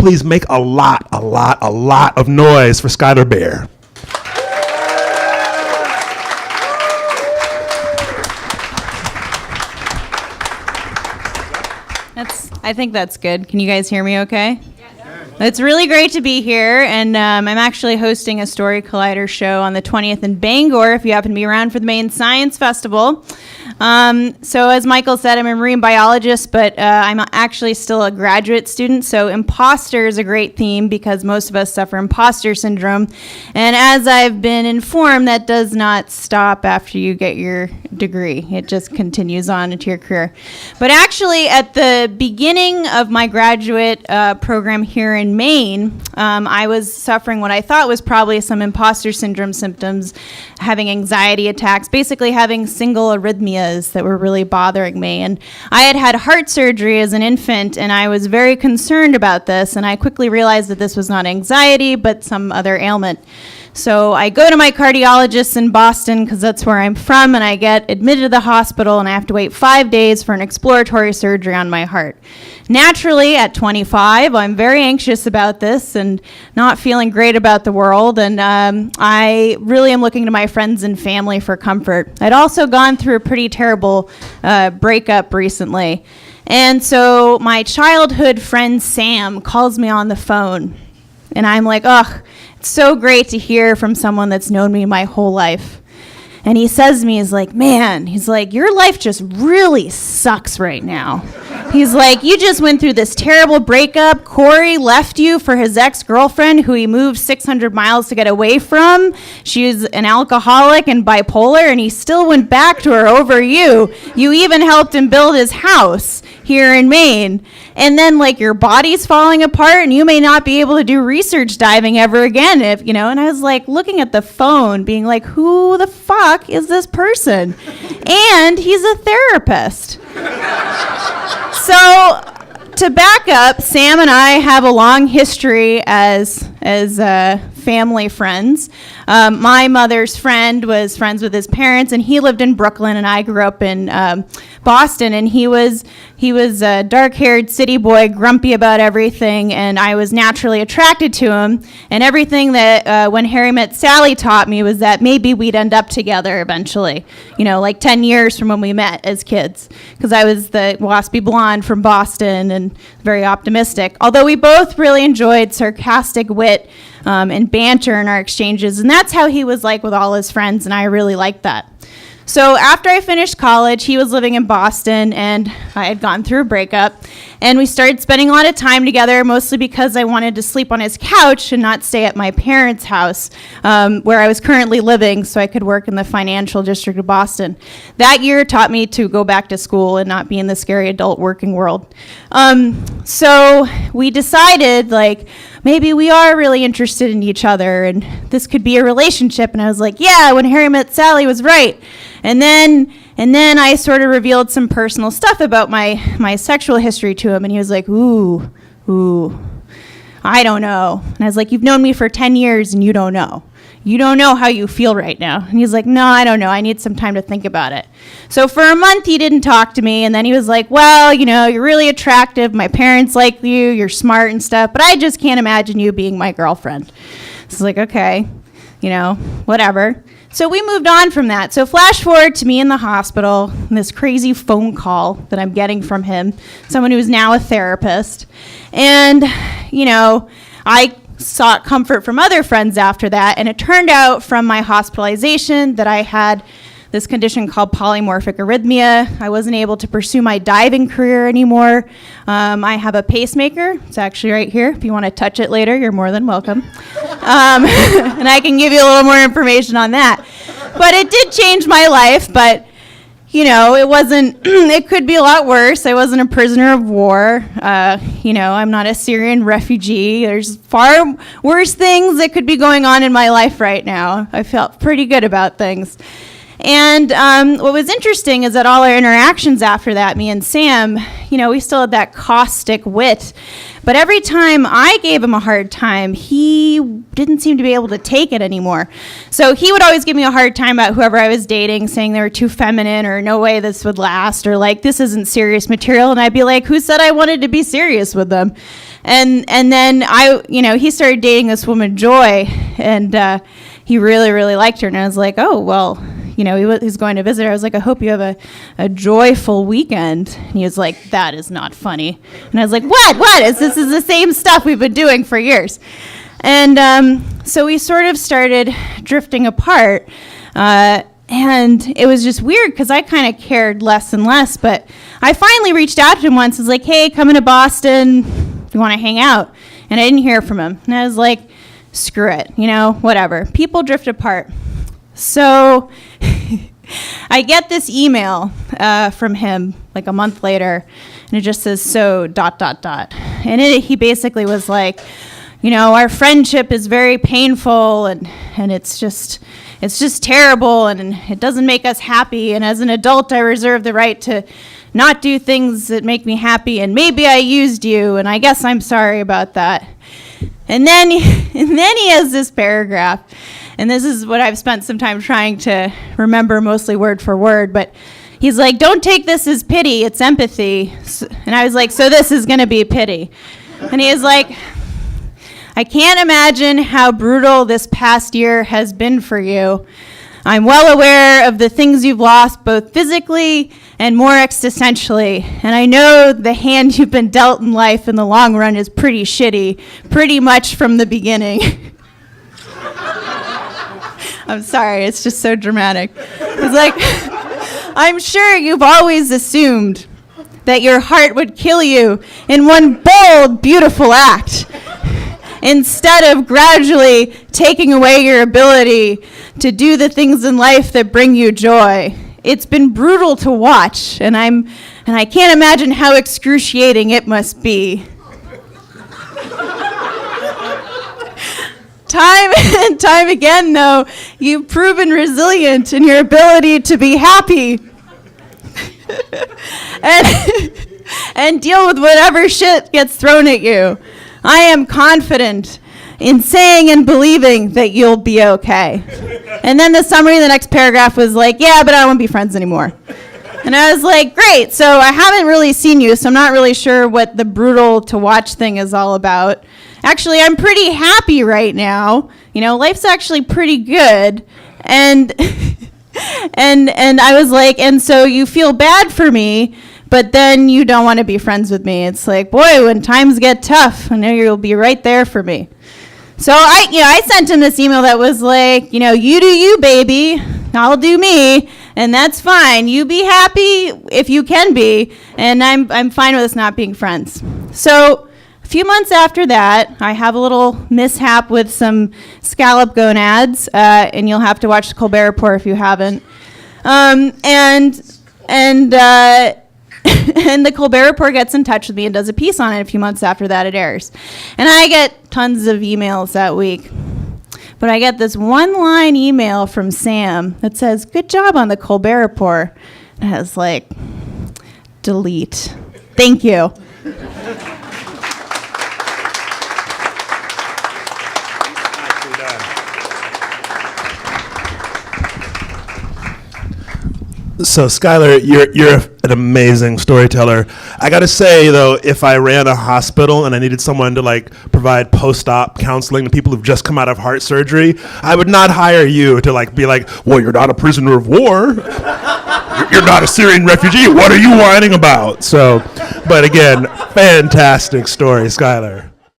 please make a lot of noise for Skylar Bear. I think that's good. Can you guys hear me okay? It's really great to be here, and I'm actually hosting a Story Collider show on the 20th in Bangor, if you happen to be around for the Maine Science Festival. So as Michael said, I'm a marine biologist, but I'm actually still a graduate student, so imposter is a great theme because most of us suffer imposter syndrome. And as I've been informed, that does not stop after you get your degree. It just continues on into your career. But actually, at the beginning of my graduate program here in Maine, I was suffering what I thought was probably some imposter syndrome symptoms, having anxiety attacks, basically having single arrhythmias that were really bothering me. And I had heart surgery as an infant, and I was very concerned about this, and I quickly realized that this was not anxiety, but some other ailment. So I go to my cardiologist in Boston, because that's where I'm from, and I get admitted to the hospital, and I have to wait 5 days for an exploratory surgery on my heart. Naturally, at 25, I'm very anxious about this and not feeling great about the world, and I really am looking to my friends and family for comfort. I'd also gone through a pretty terrible breakup recently, and so my childhood friend Sam calls me on the phone, and I'm like, ugh, it's so great to hear from someone that's known me my whole life. And he says to me, he's like, your life just really sucks right now. He's like, you just went through this terrible breakup. Corey left you for his ex-girlfriend who he moved 600 miles to get away from. She was an alcoholic and bipolar, and he still went back to her over you. You even helped him build his house here in Maine. And then, your body's falling apart, and you may not be able to do research diving ever again, and I was, looking at the phone, being like, who the fuck is this person? And he's a therapist. So, to back up, Sam and I have a long history as family friends. My mother's friend was friends with his parents, and he lived in Brooklyn, and I grew up in Boston, and he was a dark-haired city boy, grumpy about everything, and I was naturally attracted to him. And everything that When Harry Met Sally taught me was that maybe we'd end up together eventually, 10 years from when we met as kids, because I was the waspy blonde from Boston and very optimistic. Although we both really enjoyed sarcastic wit and banter in our exchanges, and that's how he was like with all his friends, and I really liked that. So after I finished college, he was living in Boston, and I had gone through a breakup, and we started spending a lot of time together, mostly because I wanted to sleep on his couch and not stay at my parents' house, where I was currently living, so I could work in the financial district of Boston. That year taught me to go back to school and not be in the scary adult working world. So we decided, maybe we are really interested in each other, and this could be a relationship. And I was like, yeah, When Harry Met Sally was right. And then I sort of revealed some personal stuff about my sexual history to him, and he was like, ooh, I don't know. And I was like, you've known me for 10 years, and you don't know. You don't know how you feel right now. And he's like, no, I don't know. I need some time to think about it. So for a month, he didn't talk to me, and then he was like, well, you're really attractive. My parents like you. You're smart and stuff, but I just can't imagine you being my girlfriend. So I was like, okay, whatever. So we moved on from that. So flash forward to me in the hospital, and this crazy phone call that I'm getting from him, someone who is now a therapist. And, I sought comfort from other friends after that, and it turned out from my hospitalization that I had this condition called polymorphic arrhythmia. I wasn't able to pursue my diving career anymore. I have a pacemaker. It's actually right here. If you want to touch it later, you're more than welcome. And I can give you a little more information on that. But it did change my life, but it wasn't, it could be a lot worse. I wasn't a prisoner of war. I'm not a Syrian refugee. There's far worse things that could be going on in my life right now. I felt pretty good about things. And what was interesting is that all our interactions after that, me and Sam, we still had that caustic wit. But every time I gave him a hard time, he didn't seem to be able to take it anymore. So he would always give me a hard time about whoever I was dating, saying they were too feminine, or no way this would last, or this isn't serious material. And I'd be like, who said I wanted to be serious with them? And then he started dating this woman, Joy, and he really, really liked her. And I was like, oh, well, he's going to visit her. I was like, I hope you have a joyful weekend. And he was like, that is not funny. And I was like, what? This is the same stuff we've been doing for years. And so we sort of started drifting apart. And it was just weird because I kind of cared less and less. But I finally reached out to him once. I was like, hey, coming to Boston. You want to hang out? And I didn't hear from him. And I was like, screw it, whatever. People drift apart. So I get this email from him like a month later, and it just says, so ... And he basically was like, our friendship is very painful, and it's just terrible, and it doesn't make us happy. And as an adult, I reserve the right to not do things that make me happy, and maybe I used you, and I guess I'm sorry about that. And then he has this paragraph, and this is what I've spent some time trying to remember, mostly word for word, but he's like, don't take this as pity, it's empathy. And I was like, so this is going to be pity. And he is like, I can't imagine how brutal this past year has been for you. I'm well aware of the things you've lost, both physically and more existentially. And I know the hand you've been dealt in life in the long run is pretty shitty, pretty much from the beginning. I'm sorry, it's just so dramatic. It's like, I'm sure you've always assumed that your heart would kill you in one bold, beautiful act, instead of gradually taking away your ability to do the things in life that bring you joy. It's been brutal to watch, and I can't imagine how excruciating it must be. Time and time again, though, you've proven resilient in your ability to be happy and deal with whatever shit gets thrown at you. I am confident in saying and believing that you'll be okay. And then the summary of the next paragraph was like, yeah, but I don't want to be friends anymore. And I was like, great, so I haven't really seen you, so I'm not really sure what the brutal to watch thing is all about. Actually, I'm pretty happy right now. Life's actually pretty good. And and I was like, and so you feel bad for me, but then you don't want to be friends with me. It's like, boy, when times get tough, I know you'll be right there for me. So I sent him this email that was like, you do you, baby. I'll do me, and that's fine. You be happy if you can be, and I'm fine with us not being friends. So a few months after that, I have a little mishap with some scallop gonads, and you'll have to watch the Colbert Report if you haven't. And the Colbert Report gets in touch with me and does a piece on it a few months after that it airs. And I get tons of emails that week. But I get this one-line email from Sam that says, good job on the Colbert Report. And I was like, delete. Thank you. So, Skylar, you're an amazing storyteller. I got to say, though, if I ran a hospital and I needed someone to, provide post-op counseling to people who've just come out of heart surgery, I would not hire you to, be like, well, you're not a prisoner of war. You're not a Syrian refugee. What are you whining about? So, but again, fantastic story, Skylar.